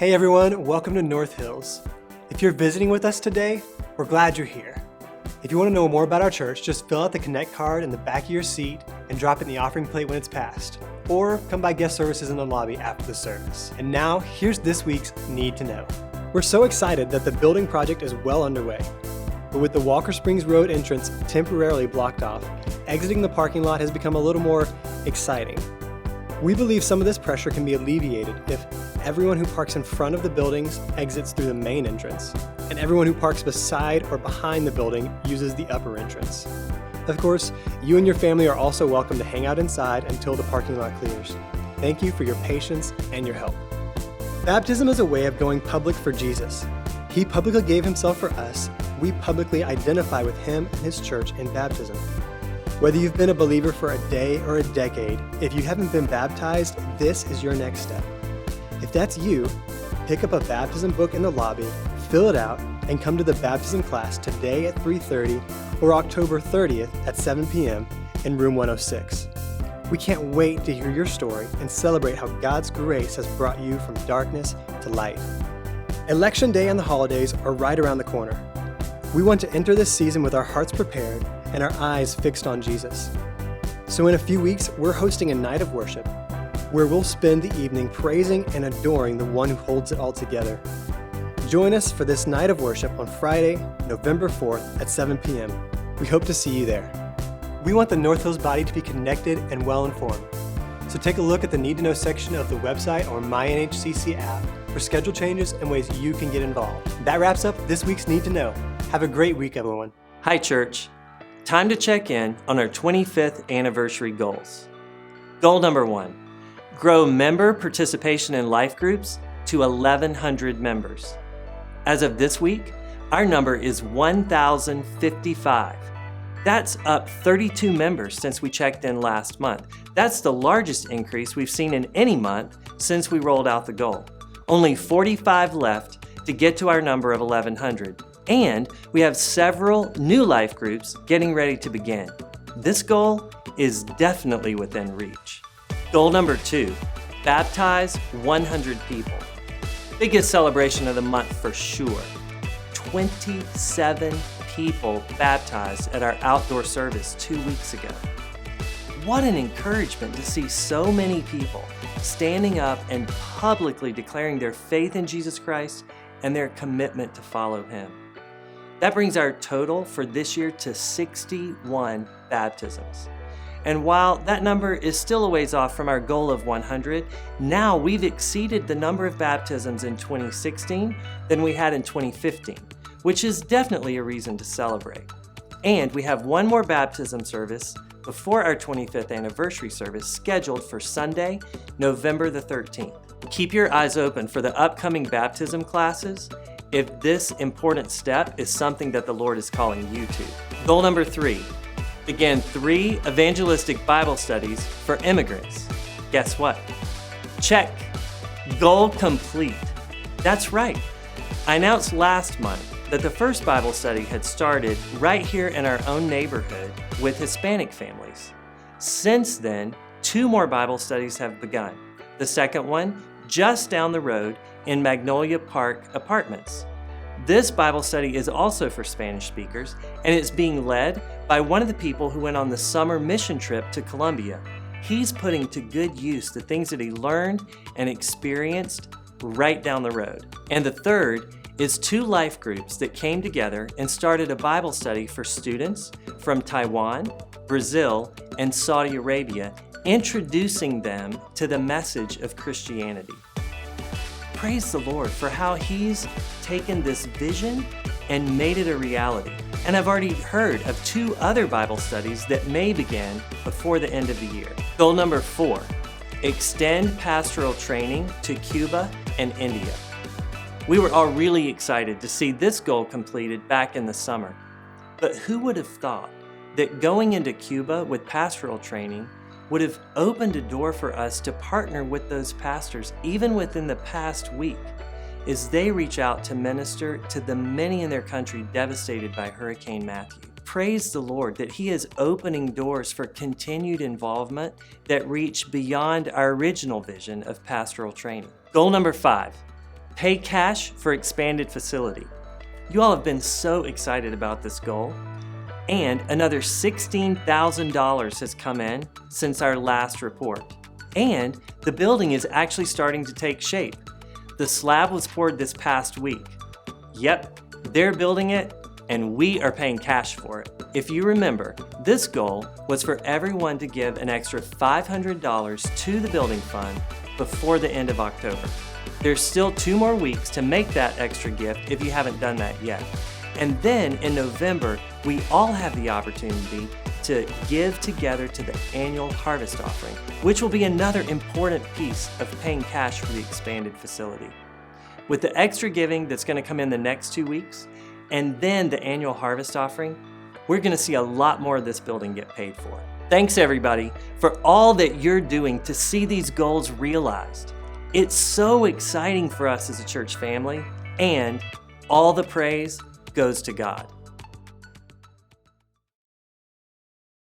Hey everyone, welcome to North Hills. If you're visiting with us today, we're glad you're here. If you want to know more about our church, just fill out the Connect card in the back of your seat and drop it in the offering plate when it's passed. Or come by guest services in the lobby after the service. And now, here's this week's Need to Know. We're so excited that the building project is well underway. But with the Walker Springs Road entrance temporarily blocked off, exiting the parking lot has become a little more exciting. We believe some of this pressure can be alleviated if everyone who parks in front of the buildings exits through the main entrance, and everyone who parks beside or behind the building uses the upper entrance. Of course, you and your family are also welcome to hang out inside until the parking lot clears. Thank you for your patience and your help. Baptism is a way of going public for Jesus. He publicly gave himself for us. We publicly identify with him and his church in baptism. Whether you've been a believer for a day or a decade, if you haven't been baptized, this is your next step. If that's you, pick up a baptism book in the lobby, fill it out, and come to the baptism class today at 3:30 or October 30th at 7 p.m. in room 106. We can't wait to hear your story and celebrate how God's grace has brought you from darkness to light. Election Day and the holidays are right around the corner. We want to enter this season with our hearts prepared and our eyes fixed on Jesus. So in a few weeks, we're hosting a night of worship where we'll spend the evening praising and adoring the one who holds it all together. Join us for this night of worship on Friday, November 4th at 7 p.m. We hope to see you there. We want the North Hills body to be connected and well-informed. So take a look at the Need to Know section of the website or MyNHCC app for schedule changes and ways you can get involved. That wraps up this week's Need to Know. Have a great week, everyone. Hi, church. Time to check in on our 25th anniversary goals. Goal number 1, grow member participation in life groups to 1,100 members. As of this week, our number is 1,055. That's up 32 members since we checked in last month. That's the largest increase we've seen in any month since we rolled out the goal. Only 45 left to get to our number of 1,100. And we have several new life groups getting ready to begin. This goal is definitely within reach. Goal number 2, baptize 100 people. Biggest celebration of the month for sure. 27 people baptized at our outdoor service 2 weeks ago. What an encouragement to see so many people standing up and publicly declaring their faith in Jesus Christ and their commitment to follow him. That brings our total for this year to 61 baptisms. And while that number is still a ways off from our goal of 100, now we've exceeded the number of baptisms in 2016 than we had in 2015, which is definitely a reason to celebrate. And we have one more baptism service before our 25th anniversary service scheduled for Sunday, November the 13th. Keep your eyes open for the upcoming baptism classes if this important step is something that the Lord is calling you to. Goal number 3, begin 3 evangelistic Bible studies for immigrants. Guess what? Check. Goal complete. That's right. I announced last month that the first Bible study had started right here in our own neighborhood with Hispanic families. Since then, 2 more Bible studies have begun. The second one just down the road in Magnolia Park Apartments. This Bible study is also for Spanish speakers, and it's being led by one of the people who went on the summer mission trip to Colombia. He's putting to good use the things that he learned and experienced right down the road. And the third is 2 life groups that came together and started a Bible study for students from Taiwan, Brazil, and Saudi Arabia, introducing them to the message of Christianity. Praise the Lord for how he's taken this vision and made it a reality. And I've already heard of 2 other Bible studies that may begin before the end of the year. Goal number 4, extend pastoral training to Cuba and India. We were all really excited to see this goal completed back in the summer. But who would have thought that going into Cuba with pastoral training would have opened a door for us to partner with those pastors even within the past week as they reach out to minister to the many in their country devastated by Hurricane Matthew. Praise the Lord that he is opening doors for continued involvement that reach beyond our original vision of pastoral training. Goal number 5, Pay cash for expanded facility. You all have been so excited about this goal. And another $16,000 has come in since our last report. And the building is actually starting to take shape. The slab was poured this past week. Yep, they're building it, and we are paying cash for it. If you remember, this goal was for everyone to give an extra $500 to the building fund before the end of October. There's still 2 more weeks to make that extra gift if you haven't done that yet. And then in November, we all have the opportunity to give together to the annual harvest offering, which will be another important piece of paying cash for the expanded facility. With the extra giving that's going to come in the next 2 weeks, and then the annual harvest offering, we're going to see a lot more of this building get paid for. Thanks everybody for all that you're doing to see these goals realized. It's so exciting for us as a church family, and all the praise goes to God.